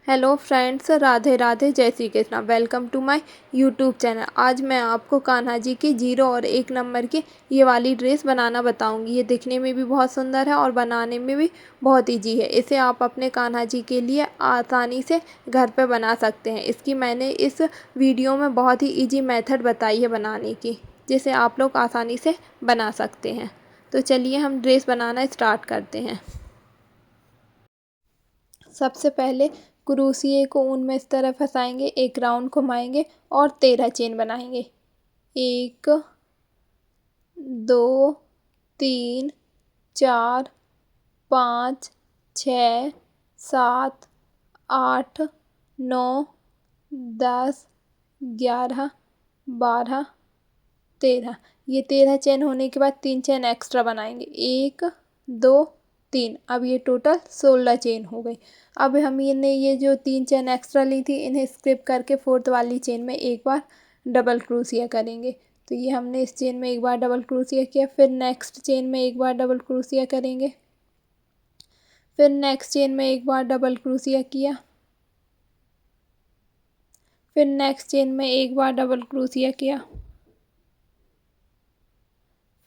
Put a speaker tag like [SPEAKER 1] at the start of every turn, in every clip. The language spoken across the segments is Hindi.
[SPEAKER 1] हेलो फ्रेंड्स, राधे राधे, जय Shri Krishna. Welcome to my YouTube channel. आज मैं आपको कान्हा जी की 0 और 1 नंबर की ये वाली ड्रेस बनाना बताऊंगी। ये दिखने में भी बहुत सुंदर है और बनाने में भी बहुत इजी है। इसे आप अपने कान्हा जी के लिए आसानी से घर पे बना सकते हैं। इसकी मैंने इस वीडियो में बहुत ही ईजी मेथड बताई है बनाने की, जिसे आप लोग आसानी से बना सकते हैं। तो चलिए हम ड्रेस बनाना स्टार्ट करते हैं। सबसे पहले क्रोशिया को ऊन में इस तरह फंसाएंगे, एक राउंड घुमाएंगे और 13 चेन बनाएंगे। 1 2 3 4 5 6 7 8 9 10 11 12 13। ये 13 चेन होने के बाद 3 चेन एक्स्ट्रा बनाएंगे। 1 2 3। अब ये टोटल 16 चेन हो गई। अब हम ये जो 3 चेन एक्स्ट्रा ली थी, इन्हें स्किप करके फोर्थ वाली चेन में एक बार डबल क्रोशिया करेंगे। तो ये हमने इस चेन में एक बार डबल क्रोशिया किया, फिर नेक्स्ट चेन में एक बार डबल क्रोशिया करेंगे, फिर नेक्स्ट चेन में एक बार डबल क्रोशिया किया, फिर नेक्स्ट चेन में एक बार डबल क्रोशिया किया,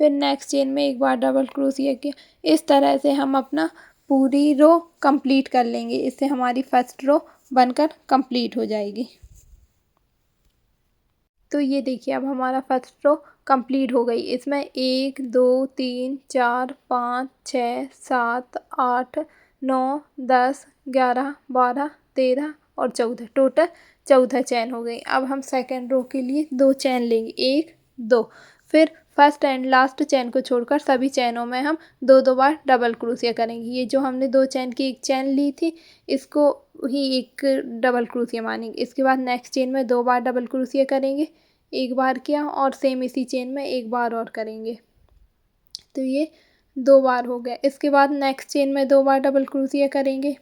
[SPEAKER 1] फिर नेक्स्ट चेन में एक बार डबल क्रोशिया किया। इस तरह से हम अपना पूरी रो कंप्लीट कर लेंगे। इससे हमारी फर्स्ट रो बनकर कंप्लीट हो जाएगी। तो ये देखिए, अब हमारा फर्स्ट रो कंप्लीट हो गई। इसमें 1 2 3 4 5 6 7 8 9 10 11 12 13 और 14, टोटल 14 चैन हो गई। अब हम सेकेंड रो के लिए 2 चैन लेंगे, 1 2। फिर फर्स्ट एंड लास्ट चैन को छोड़कर सभी चैनों में हम 2 बार डबल क्रोशिया करेंगे। ये जो हमने 2 चैन की एक चैन ली थी, इसको ही एक डबल क्रोशिया मानेंगे। इसके बाद नेक्स्ट चेन में 2 बार डबल क्रोशिया करेंगे, एक बार किया और सेम इसी चेन में एक बार और करेंगे। तो ये 2 बार हो गया। इसके बाद नेक्स्ट चेन में 2 बार डबल क्रोशिया करेंगे,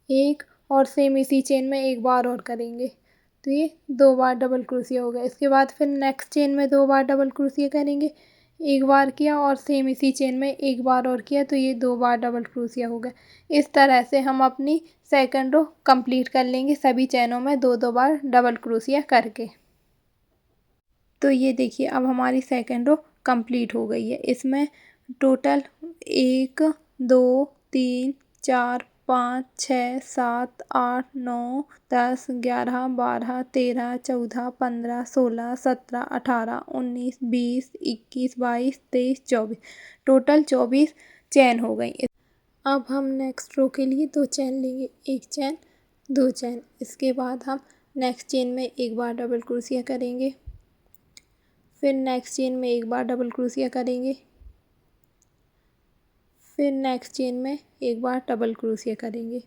[SPEAKER 1] एक और सेम इसी चेन में एक बार और करेंगे। तो ये 2 बार डबल क्रोशिया हो गया। इसके बाद फिर नेक्स्ट चेन में 2 बार डबल क्रोशिया करेंगे, एक बार किया और सेम इसी चेन में एक बार और किया। तो ये 2 बार डबल क्रोशिया हो गया। इस तरह से हम अपनी सेकंड रो कंप्लीट कर लेंगे, सभी चैनों में 2 बार डबल क्रोशिया करके। तो ये देखिए, अब हमारी सेकंड रो कंप्लीट हो गई है। इसमें टोटल 1 2 3 4 5 6 7 8 9 10 11 12 13 14 15 16 17 18 19 20 21 22 23 24, टोटल 24 चैन हो गई। अब हम नेक्स्ट रो के लिए 2 चैन लेंगे, एक चैन 2 चैन। इसके बाद हम नेक्स्ट चेन में एक बार डबल क्रोशिया करेंगे, फिर नेक्स्ट चेन में एक बार डबल क्रोशिया करेंगे, फिर नेक्स्ट चेन में एक बार डबल क्रोशिया करेंगे।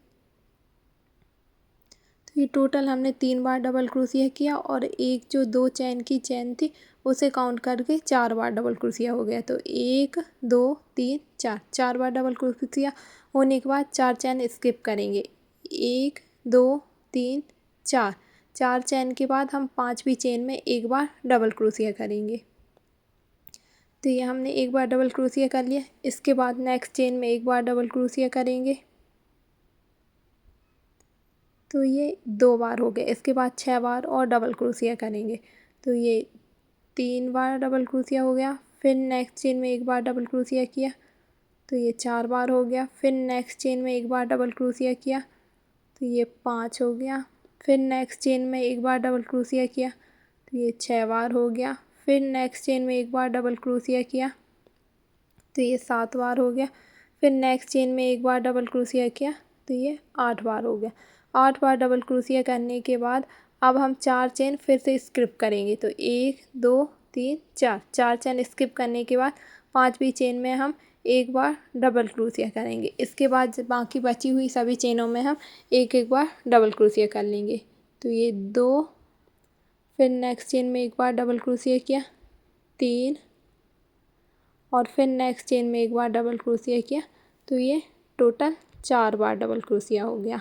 [SPEAKER 1] तो ये टोटल हमने 3 बार डबल क्रोशिया किया और एक जो 2 चैन की चेन थी, उसे काउंट करके 4 बार डबल क्रोशिया हो गया। तो 1 2 3 4, 4 बार डबल क्रोशिया होने के बाद 4 चैन स्किप करेंगे। 1 2 3 4, 4 चैन के बाद हम 5वीं चेन में एक बार डबल क्रोशिया करेंगे। तो ये हमने एक बार डबल क्रोशिया कर लिया। इसके बाद नेक्स्ट चेन में एक बार डबल क्रोशिया करेंगे। तो ये 2 बार हो गए। इसके बाद 6 बार और डबल क्रोशिया करेंगे। तो ये 3 बार डबल क्रोशिया हो गया। फिर नेक्स्ट चेन में एक बार डबल क्रोशिया किया, तो ये 4 बार हो गया। फिर नेक्स्ट चेन में एक बार डबल क्रोशिया किया, तो ये 5 हो गया। फिर नेक्स्ट चेन में एक बार डबल क्रोशिया किया, तो ये 6 बार हो गया। फिर नेक्स्ट चेन में एक बार डबल क्रोशिया किया, तो ये 7 बार हो गया। फिर नेक्स्ट चेन में एक बार डबल क्रोशिया किया, तो ये 8 बार हो गया। 8 बार डबल क्रोशिया करने के बाद अब हम 4 चेन फिर से स्किप करेंगे। तो 1 2 3 4, 4 चेन स्किप करने के बाद 5वीं चेन में हम एक बार डबल क्रोशिया करेंगे। इसके बाद बाकी बची हुई सभी चेनों में हम एक एक बार डबल क्रोशिया कर लेंगे। तो ये 2, फिर नेक्स्ट चेन में एक बार डबल क्रोशिया किया, 3, और फिर नेक्स्ट चेन में एक बार डबल क्रोशिया किया। तो ये टोटल 4 बार डबल क्रोशिया हो गया।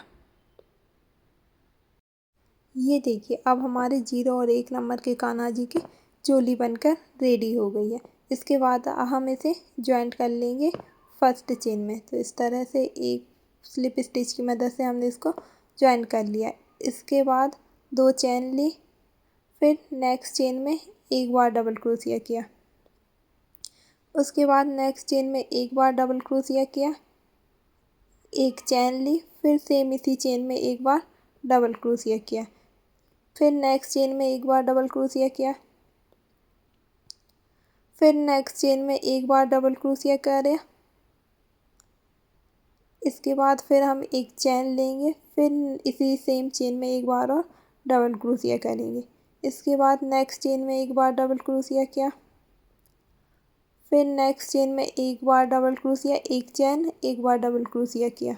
[SPEAKER 1] ये देखिए, अब हमारे 0 और 1 नंबर के कान्हा जी की चोली बनकर रेडी हो गई है। इसके बाद हम इसे जॉइंट कर लेंगे फर्स्ट चेन में। तो इस तरह से एक स्लिप स्टिच की मदद से हमने इसको ज्वाइन कर लिया। इसके बाद 2 चेन ली, फिर नेक्स्ट चेन में एक बार डबल क्रोशिया किया। उसके बाद नेक्स्ट चेन में एक बार डबल क्रोशिया किया, एक चेन ली, फिर सेम इसी चेन में एक बार डबल क्रोशिया किया, फिर नेक्स्ट चेन में एक बार डबल क्रोशिया किया, फिर नेक्स्ट चेन में एक बार डबल क्रोशिया करें। इसके बाद फिर हम एक चेन लेंगे, फिर इसी सेम चेन में एक बार और डबल क्रोशिया करेंगे। इसके बाद नेक्स्ट चेन में एक बार डबल क्रोशिया किया, फिर नेक्स्ट चेन में एक बार डबल क्रोशिया, एक चेन, एक बार डबल क्रोशिया किया,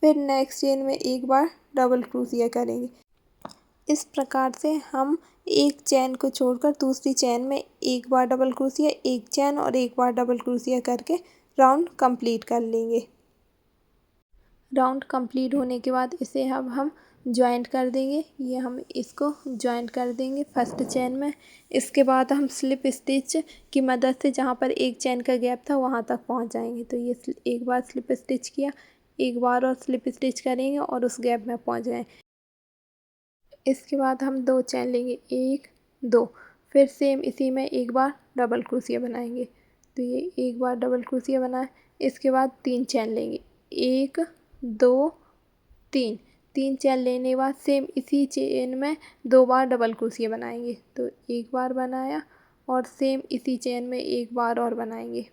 [SPEAKER 1] फिर नेक्स्ट चेन में एक बार डबल क्रोशिया करेंगे। इस प्रकार से हम एक चेन को छोड़कर दूसरी चेन में एक बार डबल क्रोशिया, एक चेन और एक बार डबल क्रोशिया करके राउंड कंप्लीट कर लेंगे। राउंड कंप्लीट होने के बाद इसे अब हम जॉइंट कर देंगे। ये हम इसको जॉइंट कर देंगे फर्स्ट चेन में। इसके बाद हम स्लिप स्टिच की मदद से जहाँ पर एक चेन का गैप था वहाँ तक पहुँच जाएंगे। तो ये एक बार स्लिप स्टिच किया, एक बार और स्लिप स्टिच करेंगे और उस गैप में पहुँच गए। इसके बाद हम 2 चेन लेंगे, 1 2, फिर सेम इसी में एक बार डबल क्रोशिया बनाएंगे। तो ये एक बार डबल क्रोशिया बनाए। इसके बाद 3 चेन लेंगे, 1 2 3, 3 चेन लेने के बाद सेम इसी चेन में 2 बार डबल क्रोशिया बनाएंगे। तो एक बार बनाया और सेम इसी चेन में एक बार और बनाएंगे।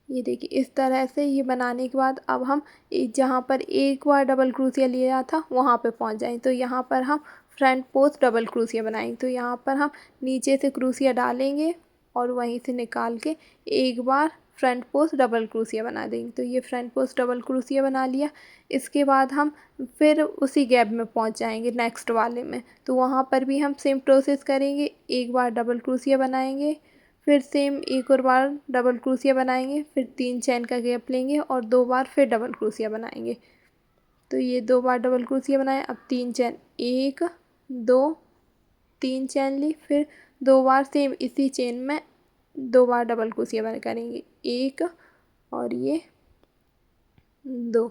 [SPEAKER 1] ये देखिए इस तरह से ये बनाने के बाद अब हम जहाँ पर एक बार डबल क्रोशिया लिया था वहाँ पे पहुँच जाएं। तो यहाँ पर हम फ्रंट पोस्ट डबल क्रोशिया बनाएंगे। तो यहाँ पर हम नीचे से क्रोशिया डालेंगे और वहीं से निकाल के एक बार फ्रंट पोस्ट डबल क्रोशिया बना देंगे। तो ये फ्रंट पोस्ट डबल क्रोशिया बना लिया। इसके बाद हम फिर उसी गैप में पहुँच जाएंगे नेक्स्ट वाले में। तो वहाँ पर भी हम सेम प्रोसेस करेंगे, एक बार डबल क्रोशिया बनाएंगे, फिर सेम एक और बार डबल क्रोशिया बनाएंगे, फिर 3 चेन का गैप लेंगे और 2 बार फिर डबल क्रोशिया बनाएंगे। तो ये 2 बार डबल क्रोशिया बनाए। अब 3 चेन, 1 2 3 चेन ली, फिर 2 बार सेम इसी चेन में 2 बार डबल क्रोशिया बना करेंगे, 1 और ये 2।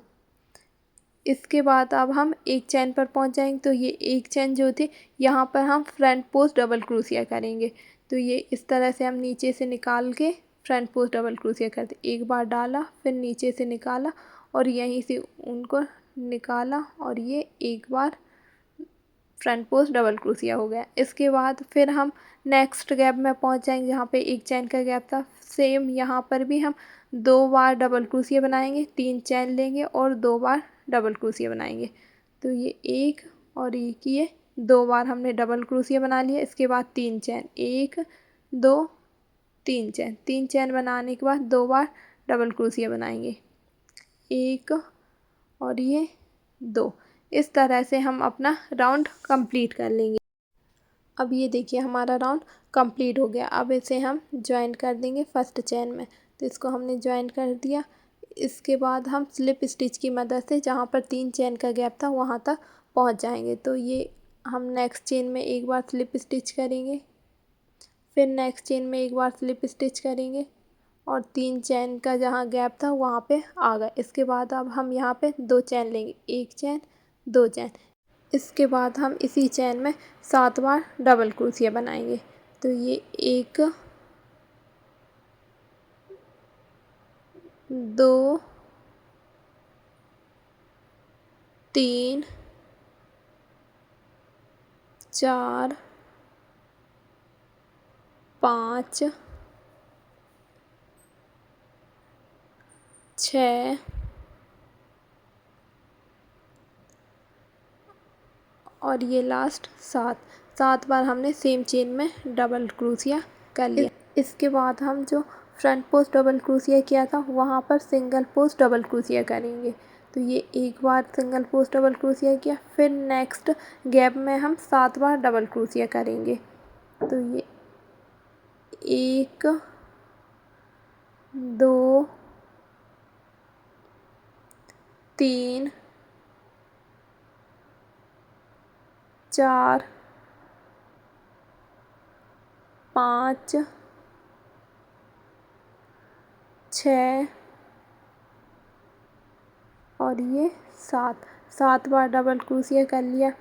[SPEAKER 1] इसके बाद अब हम एक चेन पर पहुंच जाएंगे। तो ये एक चेन जो थी यहाँ पर हम फ्रंट पोस्ट डबल क्रोशिया करेंगे। तो ये इस तरह से हम नीचे से निकाल के फ्रंट पोस्ट डबल क्रोशिया करते, एक बार डाला, फिर नीचे से निकाला और यहीं से उनको निकाला और ये एक बार फ्रंट पोस्ट डबल क्रोशिया हो गया। इसके बाद फिर हम नेक्स्ट गैप में पहुंच जाएंगे जहाँ पे एक चेन का गैप था। सेम यहाँ पर भी हम 2 बार डबल क्रोशिया बनाएंगे, 3 चेन लेंगे और 2 बार डबल क्रोशिया बनाएंगे। तो ये एक और एक, ये 2 बार हमने डबल क्रोशिया बना लिया। इसके बाद 3 चेन, 1 2 3 चेन, 3 चेन बनाने के बाद 2 बार डबल क्रोशिया बनाएंगे, 1 और ये 2। इस तरह से हम अपना राउंड कंप्लीट कर लेंगे। अब ये देखिए हमारा राउंड कंप्लीट हो गया। अब इसे हम ज्वाइन कर देंगे फर्स्ट चेन में। तो इसको हमने ज्वाइन कर दिया। इसके बाद हम स्लिप स्टिच की मदद से जहाँ पर 3 चेन का गैप था वहाँ तक पहुँच जाएंगे। तो ये हम नेक्स्ट चेन में एक बार स्लिप स्टिच करेंगे, फिर नेक्स्ट चेन में एक बार स्लिप स्टिच करेंगे और 3 चेन का जहाँ गैप था वहाँ पे आ गए। इसके बाद अब हम यहाँ पे 2 चेन लेंगे, 1 चेन 2 चेन। इसके बाद हम इसी चेन में 7 बार डबल क्रोशिया बनाएंगे। तो ये 1 2 3 4 5 6 और ये लास्ट 7 बार हमने सेम चेन में डबल क्रोशिया कर लिया। इसके बाद हम जो फ्रंट पोस्ट डबल क्रोशिया किया था वहाँ पर सिंगल पोस्ट डबल क्रोशिया करेंगे। तो ये एक बार सिंगल पोस्ट डबल क्रोशिया किया, फिर नेक्स्ट गैप में हम 7 बार डबल क्रोशिया करेंगे। तो ये 1 2 3 4 5 6 और ये 7 बार डबल क्रोशिया कर लिया।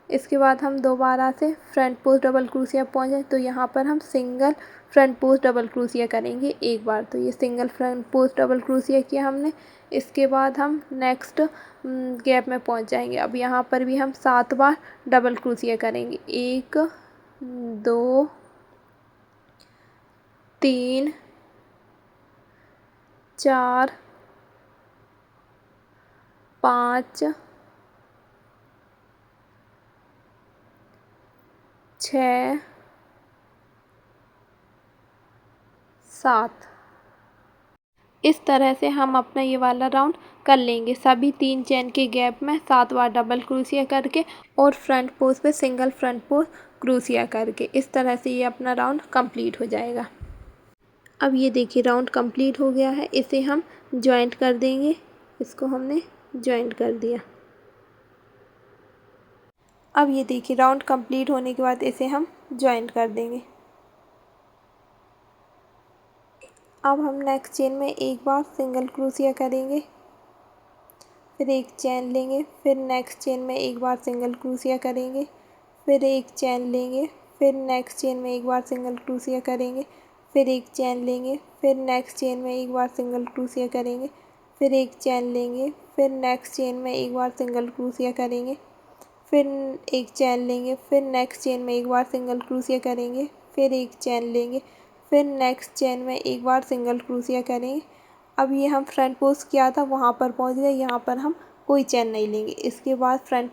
[SPEAKER 1] इसके बाद हम दोबारा से फ्रंट पोस्ट डबल क्रोशिया पहुँचे तो यहाँ पर हम single front post double crochet करेंगे एक बार। तो ये single front post double crochet किया हमने। इसके बाद हम नेक्स्ट गैप में पहुँच जाएंगे। अब यहाँ पर भी हम 7 बार डबल क्रोशिया करेंगे। 1 2 3 4 5 6 7। इस तरह से हम अपना ये वाला राउंड कर लेंगे सभी 3 चेन के गैप में 7 बार डबल क्रोशिया करके और फ्रंट पोस्ट पे सिंगल फ्रंट पोस्ट क्रोशिया करके। इस तरह से ये अपना राउंड कंप्लीट हो जाएगा। अब ये देखिए राउंड कंप्लीट हो गया है। इसे हम जॉइंट कर देंगे। इसको हमने जॉइंट कर दिया। अब ये देखिए राउंड कंप्लीट होने के बाद इसे हम जॉइंट कर देंगे। अब हम नेक्स्ट चेन में एक बार सिंगल क्रोशिया करेंगे, फिर एक चेन लेंगे, फिर नेक्स्ट चेन में एक बार सिंगल क्रोशिया करेंगे, फिर एक चेन लेंगे, फिर नेक्स्ट चेन में एक बार सिंगल क्रोशिया करेंगे, फिर एक चेन लेंगे, फिर नेक्स्ट चेन में एक बार सिंगल क्रोशिया करेंगे, फिर एक चेन लेंगे, फिर नेक्स्ट चेन में एक बार सिंगल क्रोशिया करेंगे, फिर एक चेन लेंगे, फिर नेक्स्ट चेन में एक बार सिंगल क्रोशिया करेंगे, फिर एक चेन लेंगे, फिर नेक्स्ट चेन में एक बार सिंगल क्रोशिया करेंगे। अब ये हम फ्रंट पोस्ट किया था वहाँ पर पहुँच गए। यहाँ पर हम कोई चेन नहीं लेंगे। इसके बाद फ्रंट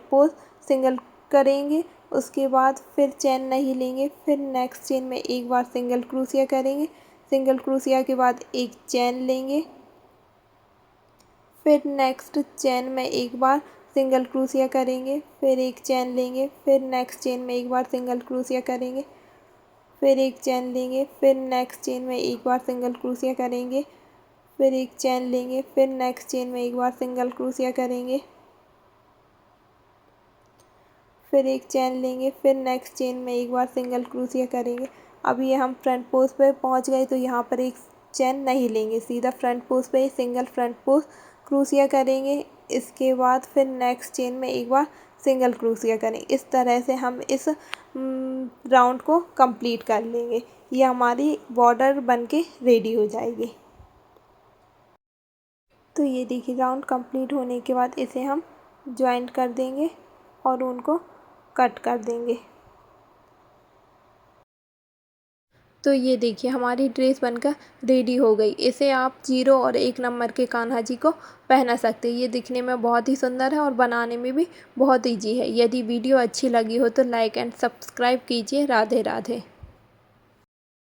[SPEAKER 1] पोस्ट सिंगल करेंगे, उसके बाद फिर चेन नहीं लेंगे, फिर नेक्स्ट चेन में एक बार सिंगल क्रोशिया करेंगे, सिंगल क्रोशिया के बाद एक चेन लेंगे, फिर नेक्स्ट चेन में एक बार सिंगल क्रोशिया करेंगे, फिर एक चेन लेंगे, फिर नेक्स्ट चेन में एक बार सिंगल क्रोशिया करेंगे, फिर एक चेन लेंगे, फिर नेक्स्ट चेन में एक बार सिंगल क्रोशिया करेंगे, फिर एक चेन लेंगे, फिर नेक्स्ट चेन में एक बार सिंगल क्रोशिया करेंगे, फिर एक चेन लेंगे, फिर नेक्स्ट चेन में एक बार सिंगल क्रोशिया करेंगे। अब ये हम फ्रंट पोस्ट पे पहुंच गए तो यहाँ पर एक चेन नहीं लेंगे, सीधा फ्रंट पोस्ट पे सिंगल फ्रंट पोस्ट क्रोशिया करेंगे। इसके बाद फिर नेक्स्ट चेन में एक बार सिंगल क्रोशिया करें। इस तरह से हम इस राउंड को कंप्लीट कर लेंगे। ये हमारी बॉर्डर बनके रेडी हो जाएगी। तो ये देखिए राउंड कंप्लीट होने के बाद इसे हम जॉइंट कर देंगे और उनको कट कर देंगे। तो ये देखिए हमारी ड्रेस बनकर रेडी हो गई। इसे आप 0 और 1 नंबर के कान्हा जी को पहना सकते हैं। ये दिखने में बहुत ही सुंदर है और बनाने में भी बहुत ईजी है। यदि वीडियो अच्छी लगी हो तो लाइक एंड सब्सक्राइब कीजिए। राधे राधे।